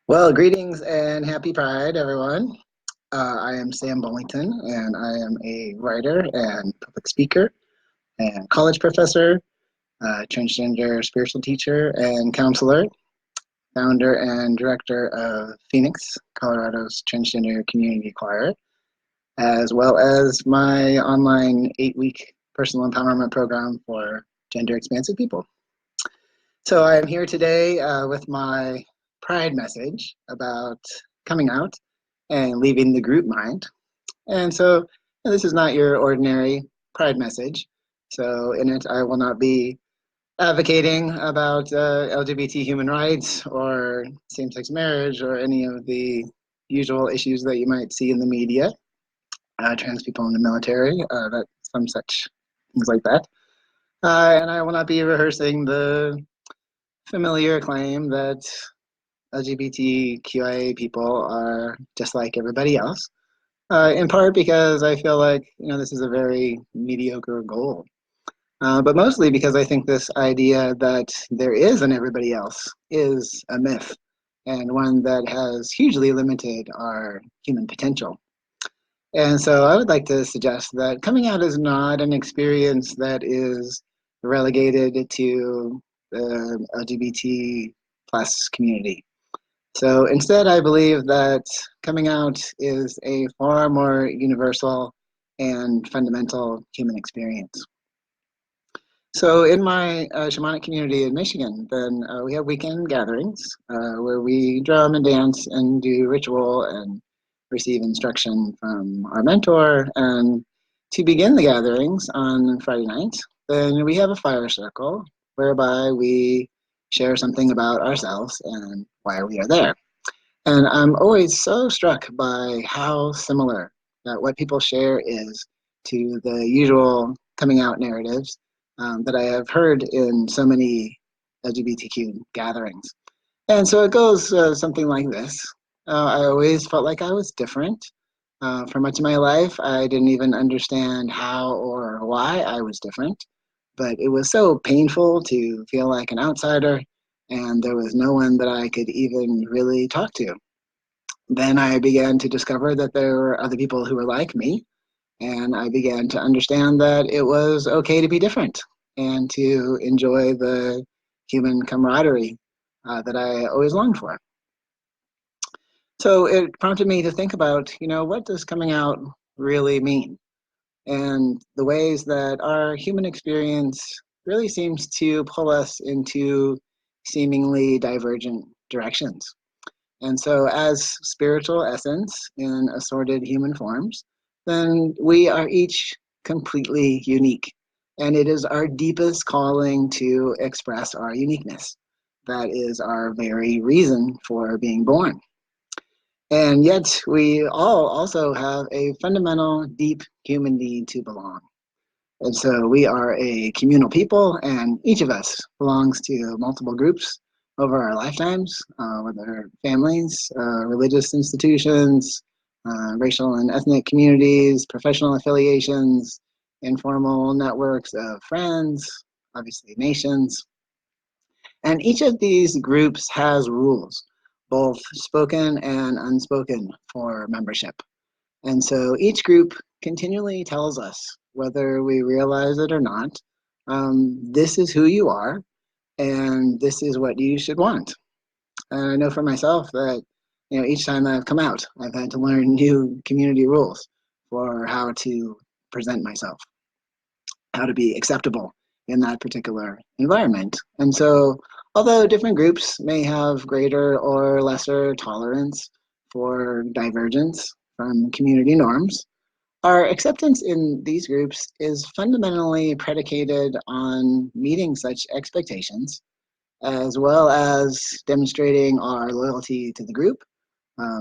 Well, greetings and happy Pride, everyone. I am Sam Bullington, and I am a writer and public speaker and college professor, transgender spiritual teacher and counselor, founder and director of Phoenix, Colorado's Transgender Community Choir, as well as my online 8-week personal empowerment program for gender expansive people. So I am here today with my Pride message about coming out and leaving the group mind. And so this is not your ordinary Pride message. So in it, I will not be advocating about LGBT human rights or same-sex marriage or any of the usual issues that you might see in the media, trans people in the military, that some such things like that. And I will not be rehearsing the familiar claim that LGBTQIA people are just like everybody else. In part because I feel like this is a very mediocre goal, but mostly because I think this idea that there is an everybody else is a myth and one that has hugely limited our human potential. And so I would like to suggest that coming out is not an experience that is relegated to the LGBT plus community. So instead, I believe that coming out is a far more universal and fundamental human experience. So in my shamanic community in Michigan, then we have weekend gatherings where we drum and dance and do ritual and receive instruction from our mentor. And to begin the gatherings on Friday night, then we have a fire circle whereby we share something about ourselves and why we are there. And I'm always so struck by how similar that what people share is to the usual coming out narratives that I have heard in so many LGBTQ gatherings. And so it goes something like this. I always felt like I was different. For much of my life, I didn't even understand how or why I was different, but it was so painful to feel like an outsider, and there was no one that I could even really talk to. Then I began to discover that there were other people who were like me, and I began to understand that it was okay to be different and to enjoy the human camaraderie that I always longed for. So it prompted me to think about, what does coming out really mean? And the ways that our human experience really seems to pull us into seemingly divergent directions. And so, as spiritual essence in assorted human forms, then we are each completely unique. And it is our deepest calling to express our uniqueness. That is our very reason for being born. And yet, we all also have a fundamental, deep human need to belong. And so we are a communal people, and each of us belongs to multiple groups over our lifetimes, whether families, religious institutions, racial and ethnic communities, professional affiliations, informal networks of friends, obviously nations. And each of these groups has rules, both spoken and unspoken, for membership. And so each group continually tells us, whether we realize it or not, this is who you are, and this is what you should want. And I know for myself that, each time I've come out, I've had to learn new community rules for how to present myself, how to be acceptable in that particular environment. And so, although different groups may have greater or lesser tolerance for divergence from community norms, our acceptance in these groups is fundamentally predicated on meeting such expectations, as well as demonstrating our loyalty to the group,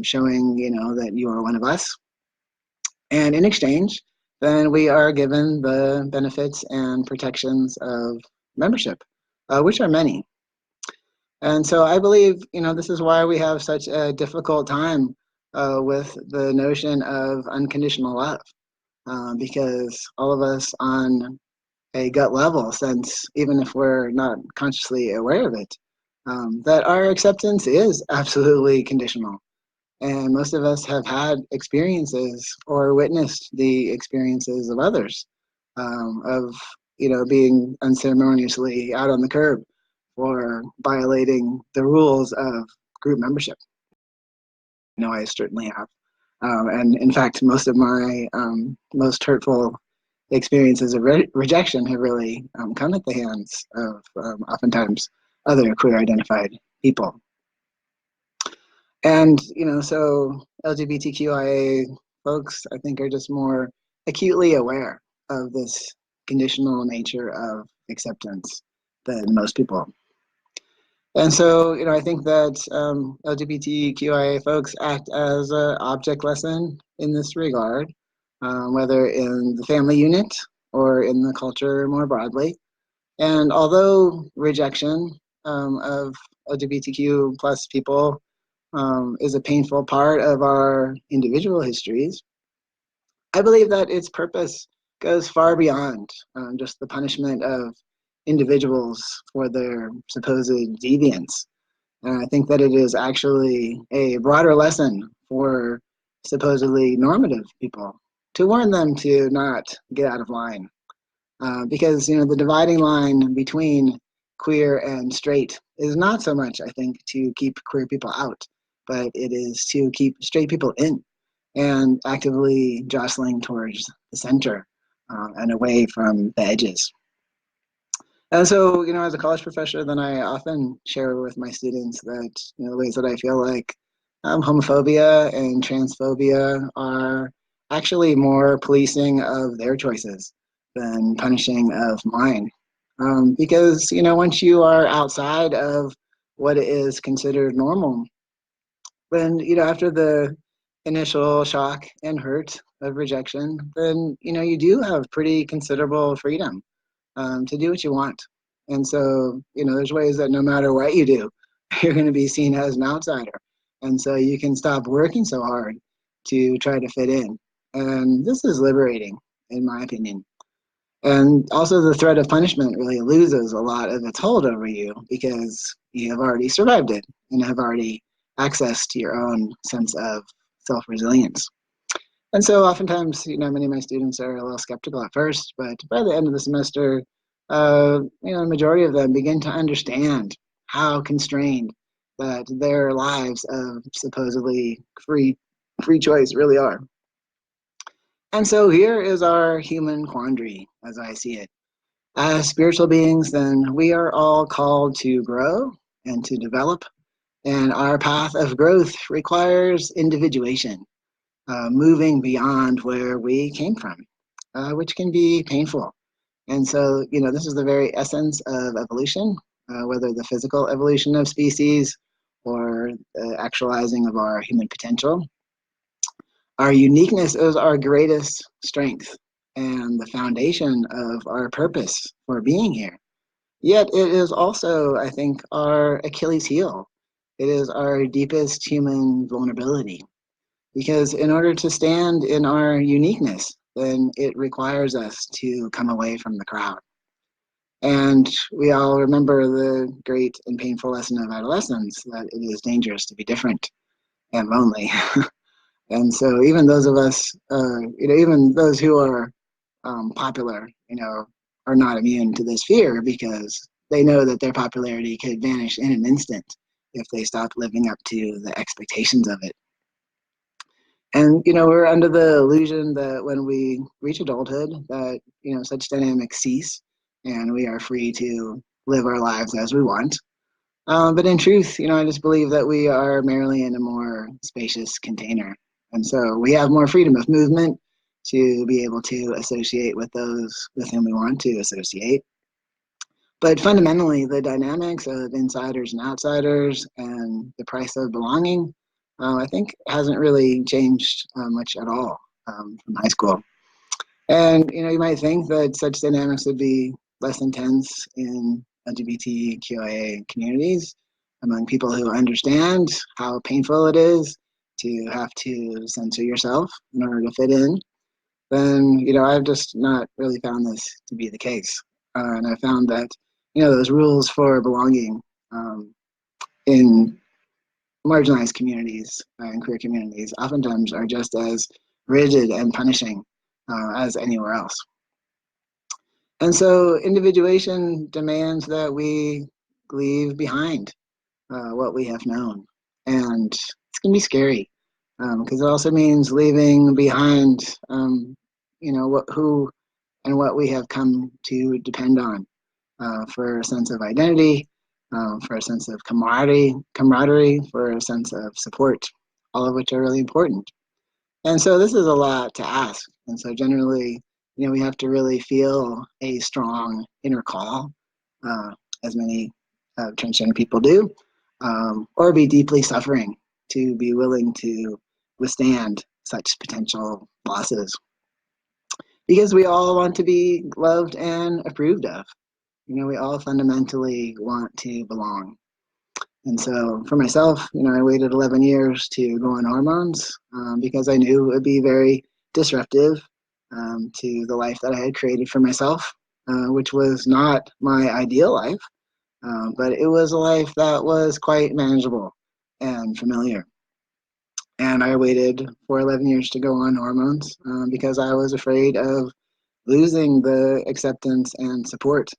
showing that you are one of us. And in exchange, then we are given the benefits and protections of membership, which are many. And so I believe, this is why we have such a difficult time with the notion of unconditional love. Because all of us on a gut level sense, even if we're not consciously aware of it, that our acceptance is absolutely conditional. And most of us have had experiences or witnessed the experiences of others, of being unceremoniously out on the curb or violating the rules of group membership. No, I certainly have. And in fact, most of my most hurtful experiences of rejection have really come at the hands of oftentimes other queer identified people. And, so LGBTQIA folks, I think, are just more acutely aware of this conditional nature of acceptance than most people. And so, I think that LGBTQIA folks act as an object lesson in this regard, whether in the family unit or in the culture more broadly. And although rejection of LGBTQ plus people is a painful part of our individual histories, I believe that its purpose goes far beyond just the punishment of individuals for their supposed deviance. And I think that it is actually a broader lesson for supposedly normative people to warn them to not get out of line. Because the dividing line between queer and straight is not so much, I think, to keep queer people out, but it is to keep straight people in and actively jostling towards the center and away from the edges. And so, as a college professor, then I often share with my students that, the ways that I feel like homophobia and transphobia are actually more policing of their choices than punishing of mine. Because, once you are outside of what is considered normal, then, after the initial shock and hurt of rejection, then, you do have pretty considerable freedom to do what you want. And so, there's ways that no matter what you do, you're going to be seen as an outsider. And so you can stop working so hard to try to fit in. And this is liberating, in my opinion. And also, the threat of punishment really loses a lot of its hold over you because you have already survived it and have already accessed your own sense of self resilience. And so oftentimes, many of my students are a little skeptical at first, but by the end of the semester, the majority of them begin to understand how constrained that their lives of supposedly free choice really are. And so here is our human quandary, as I see it. As spiritual beings, then we are all called to grow and to develop, and our path of growth requires individuation. Moving beyond where we came from, which can be painful. And so, this is the very essence of evolution, whether the physical evolution of species or the actualizing of our human potential. Our uniqueness is our greatest strength and the foundation of our purpose for being here. Yet it is also, I think, our Achilles heel. It is our deepest human vulnerability. Because in order to stand in our uniqueness, then it requires us to come away from the crowd. And we all remember the great and painful lesson of adolescence that it is dangerous to be different and lonely. And so even those of us, even those who are popular, are not immune to this fear because they know that their popularity could vanish in an instant if they stop living up to the expectations of it. And we're under the illusion that when we reach adulthood, that such dynamics cease, and we are free to live our lives as we want. But in truth, I just believe that we are merely in a more spacious container, and so we have more freedom of movement to be able to associate with those with whom we want to associate. But fundamentally, the dynamics of insiders and outsiders and the price of belonging, I think, hasn't really changed much at all from high school. And you might think that such dynamics would be less intense in LGBTQIA communities among people who understand how painful it is to have to censor yourself in order to fit in. Then I've just not really found this to be the case, and I found that those rules for belonging in marginalized communities and queer communities oftentimes are just as rigid and punishing as anywhere else. And so individuation demands that we leave behind what we have known. And it's going to be scary because it also means leaving behind, who and what we have come to depend on for a sense of identity, for a sense of camaraderie, for a sense of support, all of which are really important. And so this is a lot to ask. And so generally, we have to really feel a strong inner call, uh, as many transgender people do, or be deeply suffering to be willing to withstand such potential losses. Because we all want to be loved and approved of. We all fundamentally want to belong. And so for myself, I waited 11 years to go on hormones because I knew it would be very disruptive to the life that I had created for myself, which was not my ideal life, but it was a life that was quite manageable and familiar. And I waited for 11 years to go on hormones because I was afraid of losing the acceptance and support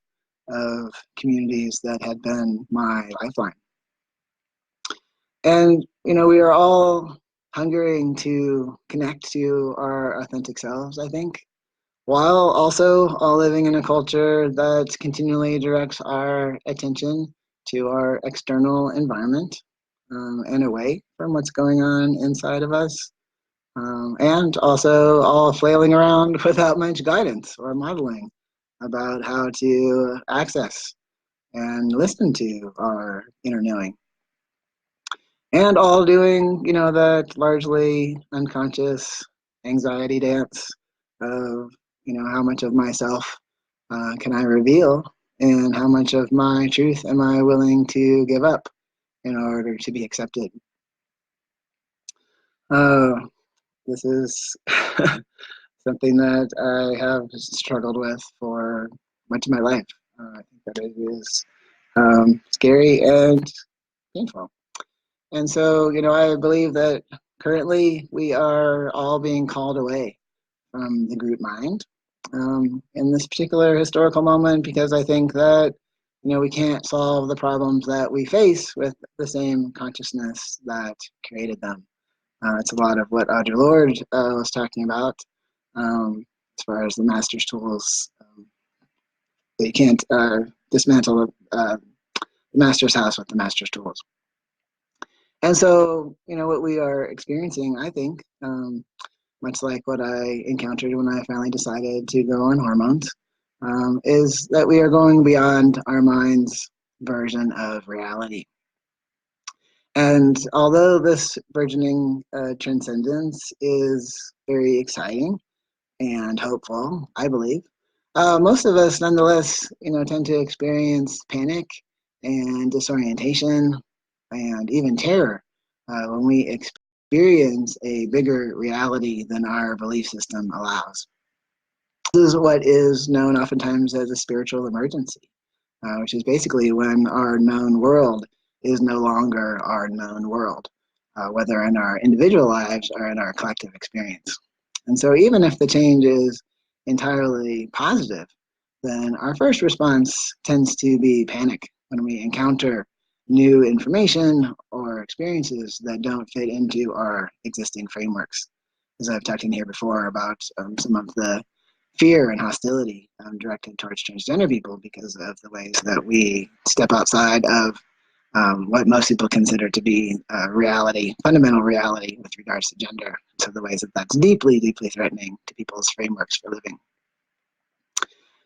of communities that had been my lifeline. And, we are all hungering to connect to our authentic selves, I think, while also all living in a culture that continually directs our attention to our external environment and away from what's going on inside of us. And also all flailing around without much guidance or modeling about how to access and listen to our inner knowing. And all doing, that largely unconscious anxiety dance of, how much of myself can I reveal and how much of my truth am I willing to give up in order to be accepted. This is something that I have struggled with for much of my life. I think that it is scary and painful. And so, I believe that currently we are all being called away from the group mind in this particular historical moment because I think that, we can't solve the problems that we face with the same consciousness that created them. It's a lot of what Audre Lorde was talking about as far as the master's tools. You can't dismantle the master's house with the master's tools. And so, what we are experiencing, I think, much like what I encountered when I finally decided to go on hormones, is that we are going beyond our mind's version of reality. And although this burgeoning transcendence is very exciting and hopeful, I believe, most of us nonetheless, tend to experience panic and disorientation and even terror when we experience a bigger reality than our belief system allows. This is what is known oftentimes as a spiritual emergency, which is basically when our known world is no longer our known world, whether in our individual lives or in our collective experience. And so even if the change is entirely positive, then our first response tends to be panic when we encounter new information or experiences that don't fit into our existing frameworks. As I've talked in here before about some of the fear and hostility directed towards transgender people because of the ways that we step outside of what most people consider to be reality, fundamental reality with regards to gender. So the ways that that's deeply, deeply threatening to people's frameworks for living.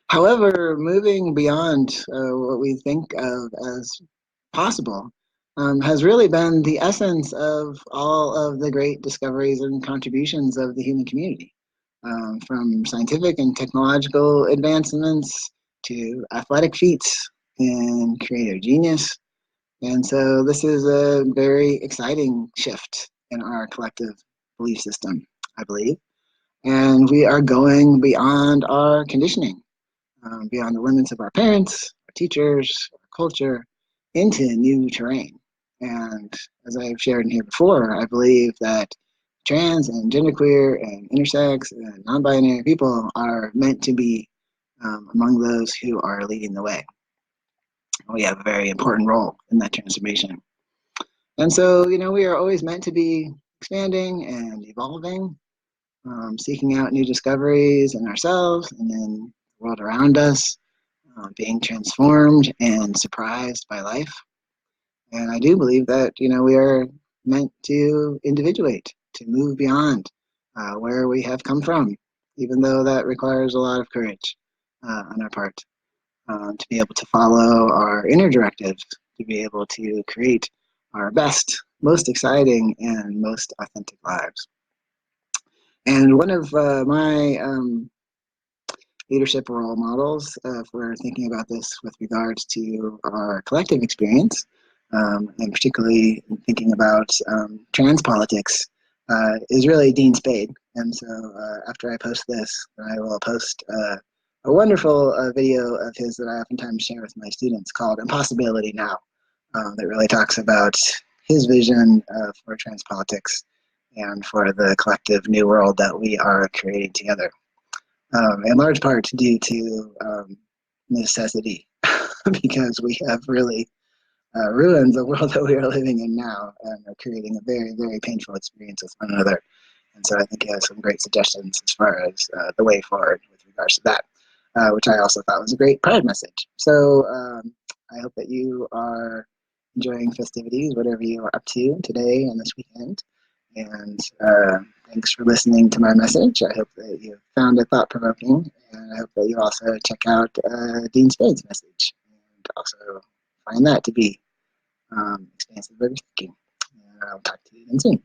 However, moving beyond what we think of as possible has really been the essence of all of the great discoveries and contributions of the human community, from scientific and technological advancements to athletic feats and creative genius. And so this is a very exciting shift in our collective belief system, I believe. And we are going beyond our conditioning, beyond the limits of our parents, our teachers, our culture, into new terrain. And as I've shared in here before, I believe that trans and genderqueer and intersex and non-binary people are meant to be among those who are leading the way. We have a very important role in that transformation. And so, we are always meant to be expanding and evolving, seeking out new discoveries in ourselves and in the world around us, being transformed and surprised by life. And I do believe that, we are meant to individuate, to move beyond where we have come from, even though that requires a lot of courage on our part, to be able to follow our inner directives, to be able to create our best, most exciting, and most authentic lives. And one of my leadership role models, if we're thinking about this with regards to our collective experience, and particularly thinking about trans politics, is really Dean Spade. And so after I post this, I will post a wonderful video of his that I oftentimes share with my students called Impossibility Now, that really talks about his vision for trans politics and for the collective new world that we are creating together. In large part due to necessity, because we have really ruined the world that we are living in now and are creating a very, very painful experience with one another. And so I think he has some great suggestions as far as the way forward with regards to that, which I also thought was a great Pride message. So I hope that you are enjoying festivities, whatever you are up to today and this weekend. And thanks for listening to my message. I hope that you found it thought-provoking, and I hope that you also check out Dean Spade's message and also find that to be expansive thinking. And I'll talk to you again soon.